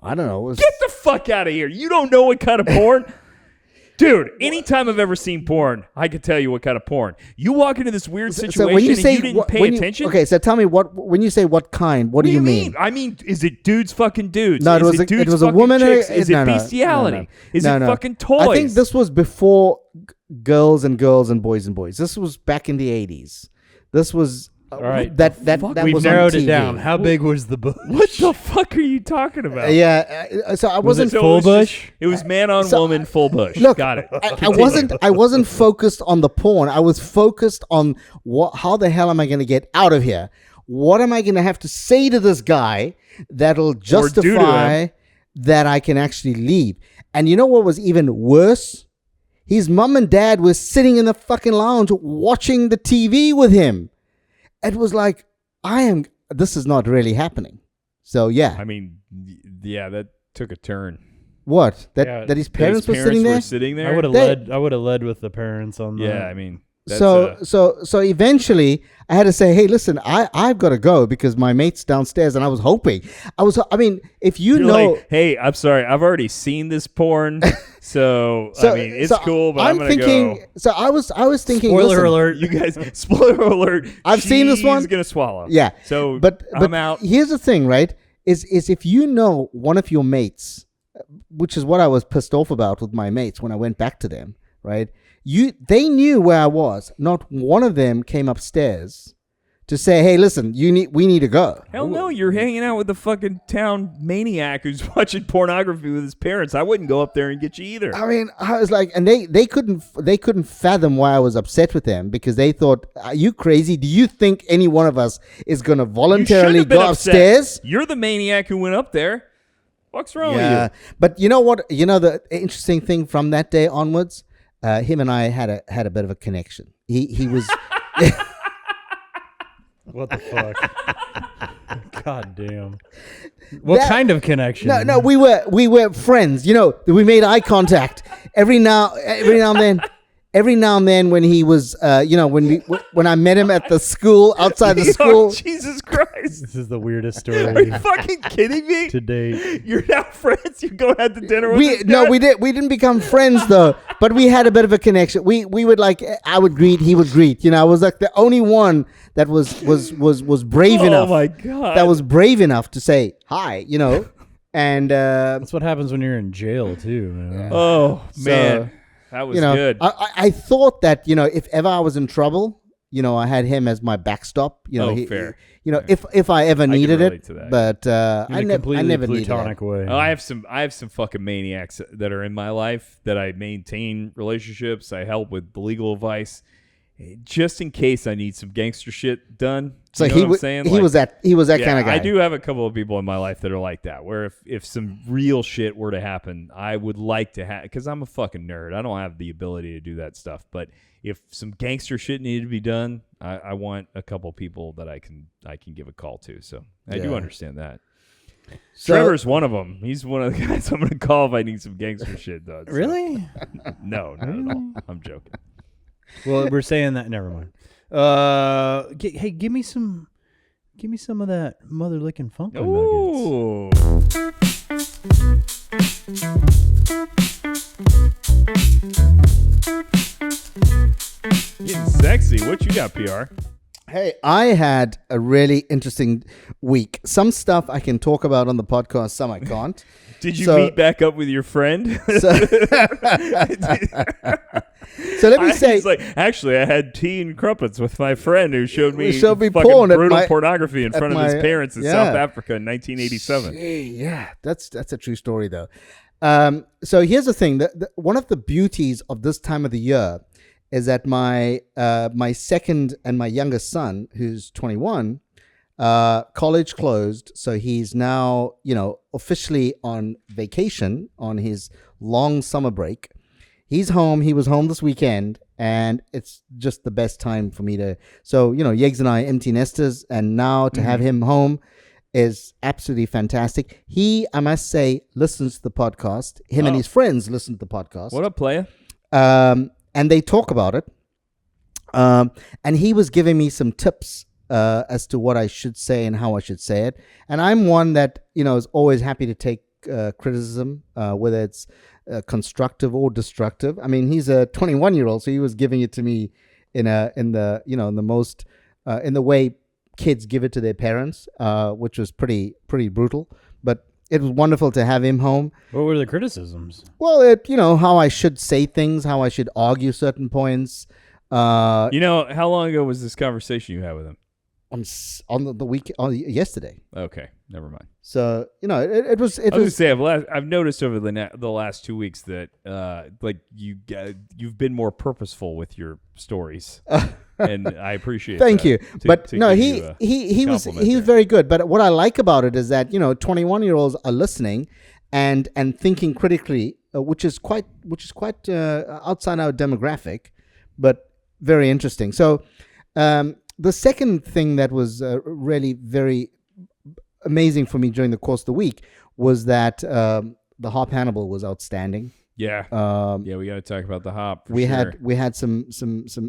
I don't know. It was- Get the fuck out of here! You don't know what kind of porn? Dude, anytime I've ever seen porn, I could tell you what kind of porn. You walk into this weird situation So when you say and you didn't pay attention? Okay, so tell me when you say what kind, what do you mean? I mean, is it dudes fucking dudes? No, it was a woman. Chicks? Is it no, bestiality? No. Is it fucking toys? I think this was before girls and boys and boys. This was back in the 80s. This was all right. That We've was narrowed on TV. it down. How big was the bush? What the fuck are you talking about? So I wasn't full bush? It was man on woman, full bush. Look, Got it. I wasn't focused on the porn. I was focused on how the hell am I going to get out of here? What am I going to have to say to this guy that'll justify that I can actually leave? And you know what was even worse? His mom and dad were sitting in the fucking lounge watching the TV with him. It was like, this is not really happening. So, yeah. I mean, yeah, that took a turn. What? That his parents were sitting there? I would have led with the parents on that. Yeah, I mean. So eventually I had to say, hey, listen, I've got to go because my mate's downstairs, and I was hoping. If you You're know, like, hey, I'm sorry, I've already seen this porn, so I mean, it's cool, but I'm gonna go. So I was thinking. Spoiler alert, you guys! Spoiler alert! I've seen this one. She's gonna swallow. Yeah. So, but I'm out. Here's the thing, right? Is if you know one of your mates, which is what I was pissed off about with my mates when I went back to them, right? They knew where I was. Not one of them came upstairs to say, "Hey, listen, we need to go." Hell no, you're hanging out with the fucking town maniac who's watching pornography with his parents. I wouldn't go up there and get you either. I mean, I was like, and they couldn't fathom why I was upset with them because they thought, "Are you crazy? Do you think any one of us is going to voluntarily go upstairs?" You're the maniac who went up there. What's wrong with you? But you know what? You know the interesting thing from that day onwards. Him and I had a bit of a connection. He was. What the fuck? God damn. What kind of connection? No, we were friends. You know, we made eye contact every now and then. Every now and then, when he was, when I met him at the school outside the school. Oh, Jesus Christ! This is the weirdest story. Are you fucking kidding me? To date, you're now friends. You go out to dinner with this guy? No, we didn't become friends though. But we had a bit of a connection. We would like, I would greet, he would greet. You know, I was like the only one that was brave enough. Oh my God! That was brave enough to say hi. You know, and that's what happens when you're in jail too. Man. Oh man. That was good. I thought that, if ever I was in trouble, I had him as my backstop. Fair. If I ever needed it, to that. But I never plutonic needed it. way. I have some fucking maniacs that are in my life that I maintain relationships. I help with legal advice, just in case I need some gangster shit done. So you know what I'm saying? He was that kind of guy. I do have a couple of people in my life that are like that, where if some real shit were to happen, I would like to have, because I'm a fucking nerd. I don't have the ability to do that stuff. But if some gangster shit needed to be done, I want a couple people that I can give a call to. So I do understand that. So, Trevor's one of them. He's one of the guys I'm going to call if I need some gangster shit done. So. Really? No, not at all. I'm joking. Well, we're saying that. Never mind. Hey, give me some of that mother licking Funkler Nuggets. Getting sexy. What you got, PR? Hey, I had a really interesting week. Some stuff I can talk about on the podcast, some I can't. Did you meet back up with your friend? So let me say, he's like, actually, I had tea and crumpets with my friend who showed me fucking porn brutal pornography in front of his parents in South Africa in 1987. Yeah, that's a true story though. So here's the thing: one of the beauties of this time of the year is that my second and my youngest son, who's 21. College closed, so he's now, officially on vacation on his long summer break. He's home. He was home this weekend, and it's just the best time for me to. So, Yegs and I empty nesters, and now to have him home is absolutely fantastic. He, I must say, listens to the podcast. Him and his friends listen to the podcast. What up, player? And they talk about it. And he was giving me some tips as to what I should say and how I should say it. And I'm one that, is always happy to take criticism, whether it's constructive or destructive. I mean, he's a 21-year-old, so he was giving it to me in the way kids give it to their parents, which was pretty brutal. But it was wonderful to have him home. What were the criticisms? Well, how I should say things, how I should argue certain points. How long ago was this conversation you had with him? On the week, yesterday. Okay, never mind. So it was. I was gonna say I've noticed over the last 2 weeks that you've been more purposeful with your stories, and I appreciate. Thank that. you. But no, he was very good. But what I like about it is that 21-year-olds are listening and thinking critically, which is quite outside our demographic, but very interesting. So. The second thing that was really very amazing for me during the course of the week was that the Hop Hannibal was outstanding. Yeah, we got to talk about the hop. We had some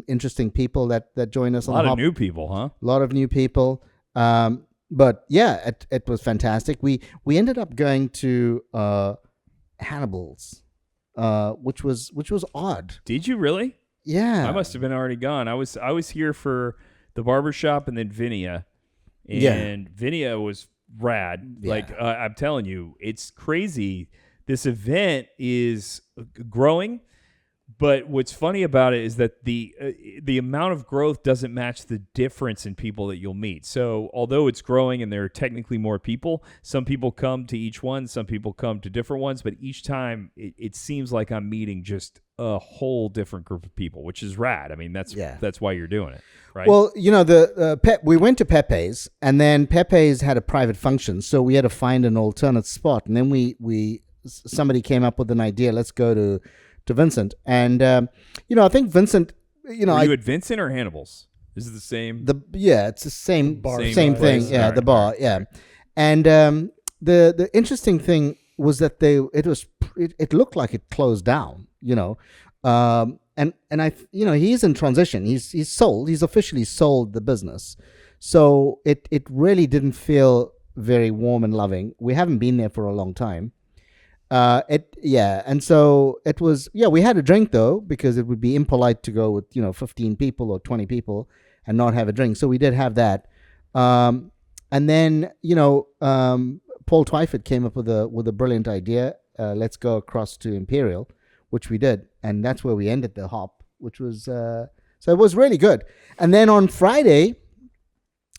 interesting people that joined us. A lot of new people, huh? A lot of new people. But yeah, it was fantastic. We ended up going to Hannibal's, which was odd. Did you really? Yeah, I must have been already gone. I was here for the barbershop and then Vinia. And Vinia was rad. Yeah. Like, I'm telling you, it's crazy. This event is growing, but what's funny about it is that the amount of growth doesn't match the difference in people that you'll meet. So although it's growing and there are technically more people, some people come to each one, some people come to different ones, but each time it seems like I'm meeting just a whole different group of people, which is rad. I mean, that's why you're doing it, right? Well, we went to Pepe's, and then Pepe's had a private function, so we had to find an alternate spot, and then somebody came up with an idea. Let's go to Vincent, and I think Vincent. Were you at Vincent or Hannibal's? Is it the same? It's the same bar, same thing. Place. Yeah, right, the bar. right. Yeah, and the interesting thing was that it looked like it closed down. And he's in transition. He's officially sold the business, so it really didn't feel very warm and loving. We haven't been there for a long time. And so it was, we had a drink though, because it would be impolite to go with, 15 people or 20 people and not have a drink. So we did have that. And then, Paul Twyford came up with a brilliant idea. Let's go across to Imperial, which we did. And that's where we ended the hop, which was, so it was really good. And then on Friday,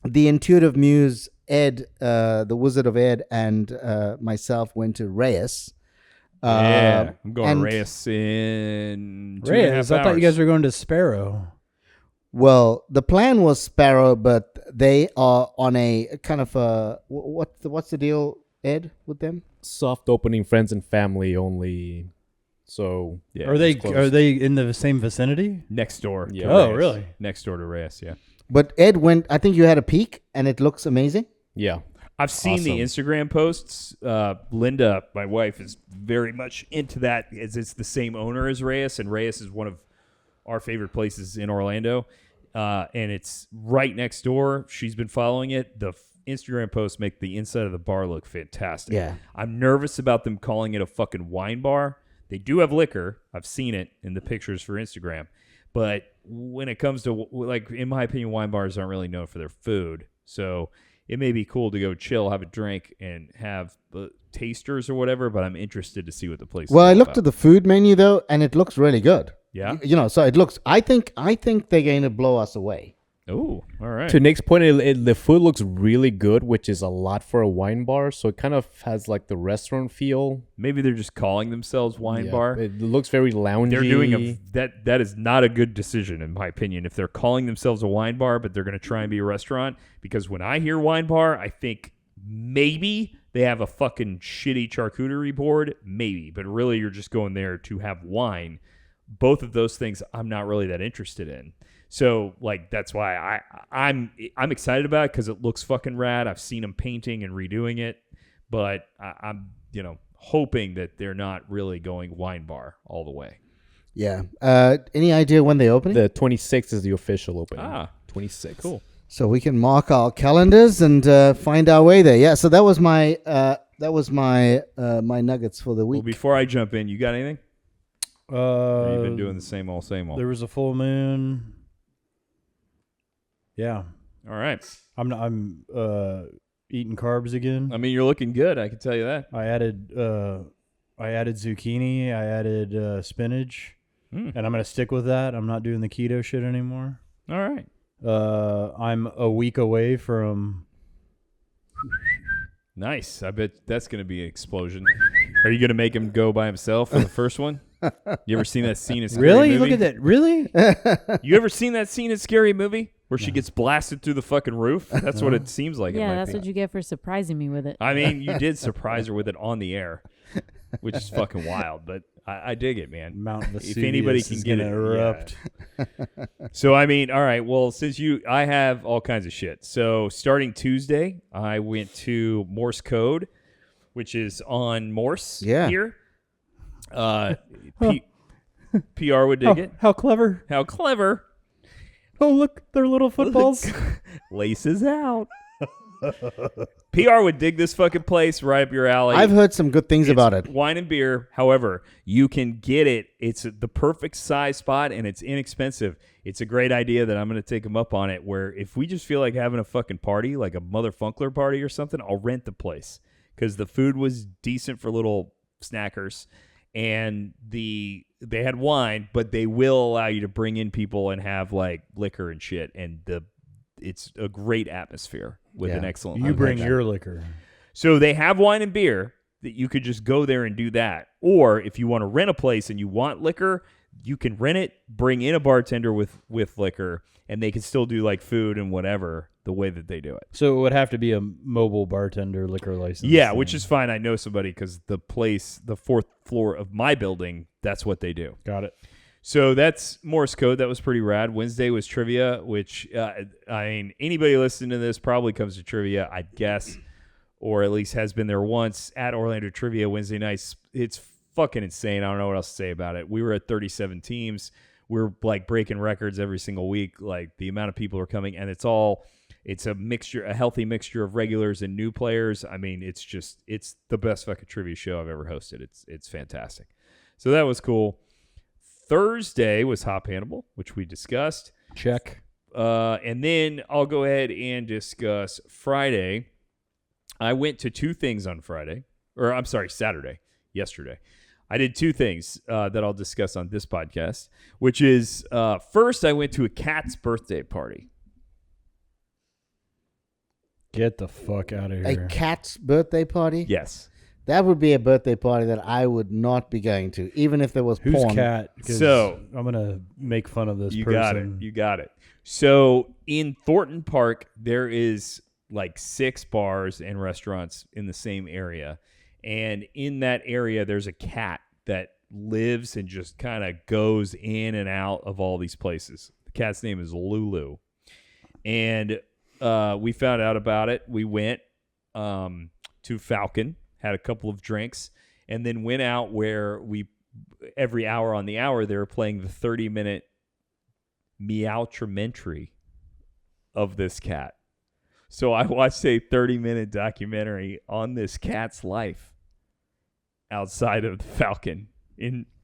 the intuitive muse, Ed, the Wizard of Ed, and myself went to Reyes. I'm going to Reyes in 2.5 Reyes, I thought you guys were going to Sparrow. Well, the plan was Sparrow, but they are on a kind of a what's the deal, Ed, with them? Soft opening, friends and family only. So yeah, Are they in the same vicinity? next door? Yeah. Oh, Reyes. really? Next door to Reyes, yeah. But Ed went. I think you had a peek, and it looks amazing. yeah. I've seen the Instagram posts. Linda, my wife, is very much into that, as it's the same owner as Reyes, and Reyes is one of our favorite places in Orlando, and it's right next door. She's been following it. The Instagram posts make the inside of the bar look fantastic. Yeah. I'm nervous about them calling it a fucking wine bar. They do have liquor. I've seen it in the pictures for Instagram. But when it comes to, like, in my opinion, wine bars aren't really known for their food. So it may be cool to go chill, have a drink, and have tasters or whatever, but I'm interested to see what the place Well, is I all looked about. at the food menu though, and it looks really good. Yeah? So it looks. I think they're going to blow us away. Oh, all right. To Nick's point, the food looks really good, which is a lot for a wine bar. So it kind of has like the restaurant feel. Maybe they're just calling themselves wine Yeah, bar. It looks very loungy. They're doing that is not a good decision, in my opinion, if they're calling themselves a wine bar, but they're going to try and be a restaurant. Because when I hear wine bar, I think maybe they have a fucking shitty charcuterie board, maybe. But really, you're just going there to have wine. Both of those things I'm not really that interested in. So, like, that's why I'm excited about it, because it looks fucking rad. I've seen them painting and redoing it, but I'm hoping that they're not really going wine bar all the way. Yeah. Any idea when they open? The 26th is the official opening. 26th. Cool. So we can mark our calendars and find our way there. Yeah. So that was my that was my my nuggets for the Well, week. before I jump in, you got anything? Or you've been doing the same old, same old. There was a full moon. Yeah, All right. I'm eating carbs again. I mean, you're looking good. I can tell you that. I added zucchini. I added spinach, and I'm gonna stick with that. I'm not doing the keto shit anymore. All right. I'm a week away from. Nice. I bet that's going to be an explosion. Are you going to make him go by himself for the first one? You ever seen that scene in Scary Really? Movie? Look at that. Really? You ever seen that scene in Scary Movie where she gets blasted through the fucking roof? That's what it seems like. Yeah, it might that's be. what you get for surprising me with it. I mean, you did surprise her with it on the air, which is fucking wild, but I dig it, man. Mount Vesuvius If anybody can is get gonna it, erupt. yeah. So, I mean, all right. Well, I have all kinds of shit. So, starting Tuesday, I went to Morse Code, which is on Morse here. PR would dig it. How clever! How clever. Oh, look, they're little footballs. Laces out. PR would dig this fucking place right up your alley. I've heard some good things about it. Wine and beer. However, you can get it. It's the perfect size spot, and it's inexpensive. It's a great idea that I'm going to take them up on it, where if we just feel like having a fucking party, like a Motherfunkler party or something, I'll rent the place. Because the food was decent for little snackers. And they had wine, but they will allow you to bring in people and have like liquor and shit. And it's a great atmosphere with an excellent. You bring your liquor. So they have wine and beer that you could just go there and do that. Or if you want to rent a place and you want liquor, you can rent it, bring in a bartender with liquor, and they can still do like food and whatever the way that they do it. So it would have to be a mobile bartender liquor license. Yeah, which is fine. I know somebody because the place, the 4th floor of my building, that's what they do. Got it. So that's Morse Code. That was pretty rad. Wednesday was trivia, which, I mean, anybody listening to this probably comes to trivia, I guess, or at least has been there once at Orlando Trivia Wednesday nights. It's fucking insane. I don't know what else to say about it. We were at 37 teams. We're like breaking records every single week. Like the amount of people are coming, and it's a mixture, a healthy mixture of regulars and new players. I mean, it's the best fucking trivia show I've ever hosted. It's fantastic. So that was cool. Thursday was Hop Hannibal, which we discussed. Check. And then I'll go ahead and discuss Friday. I went to 2 things on Friday, or I'm sorry, Saturday, yesterday. I did 2 things that I'll discuss on this podcast, which is first, I went to a cat's birthday party. Get the fuck out of A here. cat's birthday party? Yes. That would be a birthday party that I would not be going to, even if there was Who's porn. cat? 'Cause So- I'm gonna make fun of this You person. got it. You got it. So in Thornton Park, there is like 6 bars and restaurants in the same area. And in that area, there's a cat that lives and just kind of goes in and out of all these places. The cat's name is Lulu. And we found out about it. We went to Falcon, had a couple of drinks, and then went out where every hour on the hour, they were playing the 30-minute meowtramentary of this cat. So I watched a 30-minute documentary on this cat's life outside of the Falcon.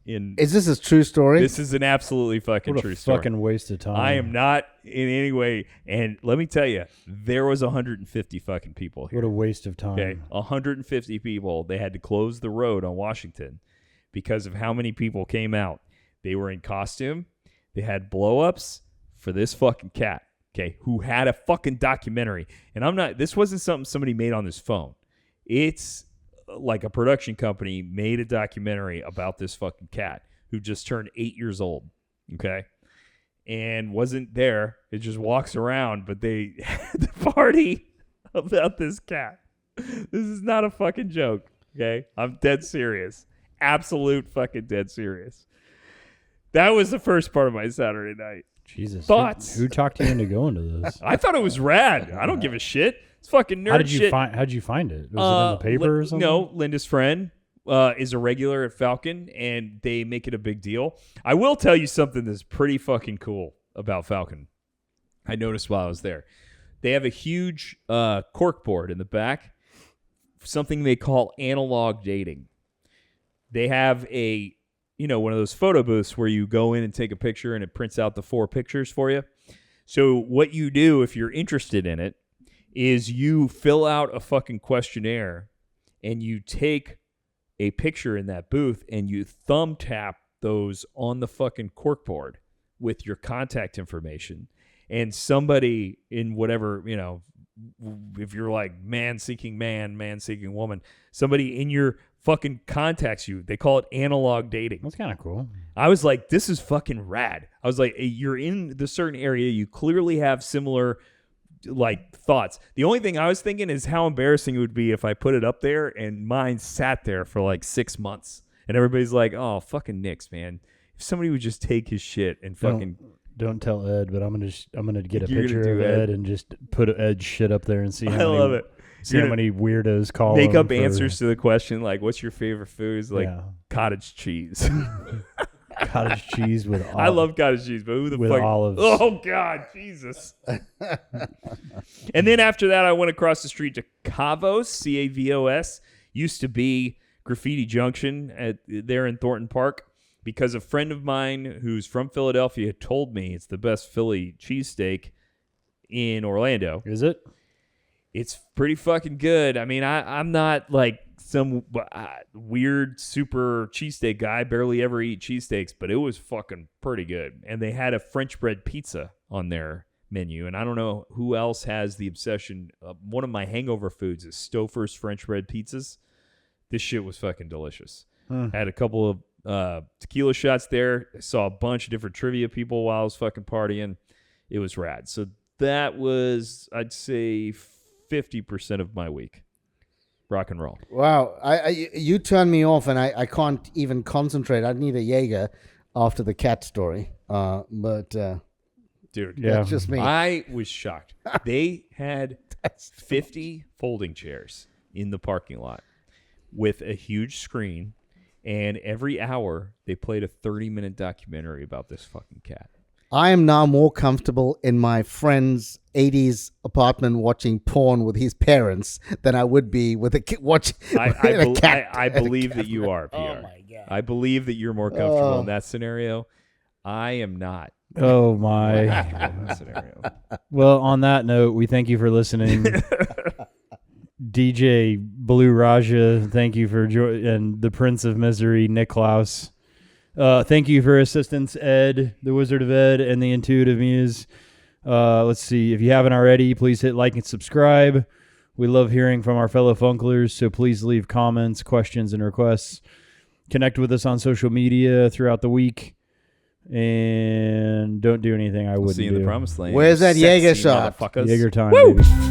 Is this a true story? This is an absolutely fucking What true a story. fucking waste of time. I am not in any way, and let me tell you, there was 150 fucking people here. What a waste of time. Okay, 150 people. They had to close the road on Washington because of how many people came out. They were in costume. They had blow-ups for this fucking cat, okay, who had a fucking documentary. And this wasn't something somebody made on his phone. It's like a production company made a documentary about this fucking cat who just turned 8 years old, okay, and wasn't there. It just walks around, but they had the party about this cat. This is not a fucking joke, okay? I'm dead serious. Absolute fucking dead serious. That was the first part of my Saturday night. Jesus. Thoughts? Who talked you into going to this? I thought it was rad. I don't give a shit. It's fucking nerd shit. How'd you find it? Was it in the paper or something? No, Linda's friend is a regular at Falcon, and they make it a big deal. I will tell you something that's pretty fucking cool about Falcon. I noticed while I was there. They have a huge cork board in the back something they call analog dating. They have a, one of those photo booths where you go in and take a picture and it prints out the 4 pictures for you. So what you do if you're interested in it is you fill out a fucking questionnaire and you take a picture in that booth and you thumb tap those on the fucking corkboard with your contact information. And somebody in whatever, if you're like man seeking woman, somebody in your fucking contacts you. They call it analog dating. That's kind of cool. I was like, this is fucking rad. I was like, you're in the certain area. You clearly have similar like thoughts. The only thing I was thinking is how embarrassing it would be if I put it up there and mine sat there for like 6 months. And everybody's like, oh, fucking Nick's, man. If somebody would just take his shit and fucking... Don't tell Ed, but I'm gonna get a You're picture gonna of do Ed and just put Ed's shit up there and see how love it. See how many weirdos call. Make him up for- answers to the question like, what's your favorite foods? Like cottage cheese. Cottage cheese with olives. I love cottage cheese, but who the with fuck? olives. Oh God, Jesus! And then after that, I went across the street to Cavos, Cavos. Used to be Graffiti Junction there in Thornton Park, because a friend of mine who's from Philadelphia told me it's the best Philly cheesesteak in Orlando. Is it? It's pretty fucking good. I mean, I'm not like some weird super cheesesteak guy. I barely ever eat cheesesteaks, but it was fucking pretty good. And they had a French bread pizza on their menu. And I don't know who else has the obsession. One of my hangover foods is Stouffer's French bread pizzas. This shit was fucking delicious. I had a couple of tequila shots there. I saw a bunch of different trivia people while I was fucking partying. It was rad. So that was, I'd say, 50% of my week. Rock and roll. Wow, you turned me off, and I can't even concentrate. I need a Jaeger after the cat story. But dude, that's just me. I was shocked. They had 50 folding chairs in the parking lot with a huge screen, and every hour they played a 30-minute documentary about this fucking cat. I am now more comfortable in my friend's 80s apartment watching porn with his parents than I would be with a kid watching a cat. I believe that you are, PR. Oh my God. I believe that you're more comfortable in that scenario. I am not. Oh my. In that scenario. Well, on that note, we thank you for listening. DJ Blue Raja, thank you for and the Prince of Misery, Niklaus. Thank you for assistance, Ed, the Wizard of Ed, and the Intuitive Muse. Let's see. If you haven't already, please hit like and subscribe. We love hearing from our fellow Funklers, so please leave comments, questions, and requests. Connect with us on social media throughout the week. And don't do anything I wouldn't See you in the promised land. Where's that Sexy Jaeger shot? motherfuckers. Jaeger time, Woo! baby.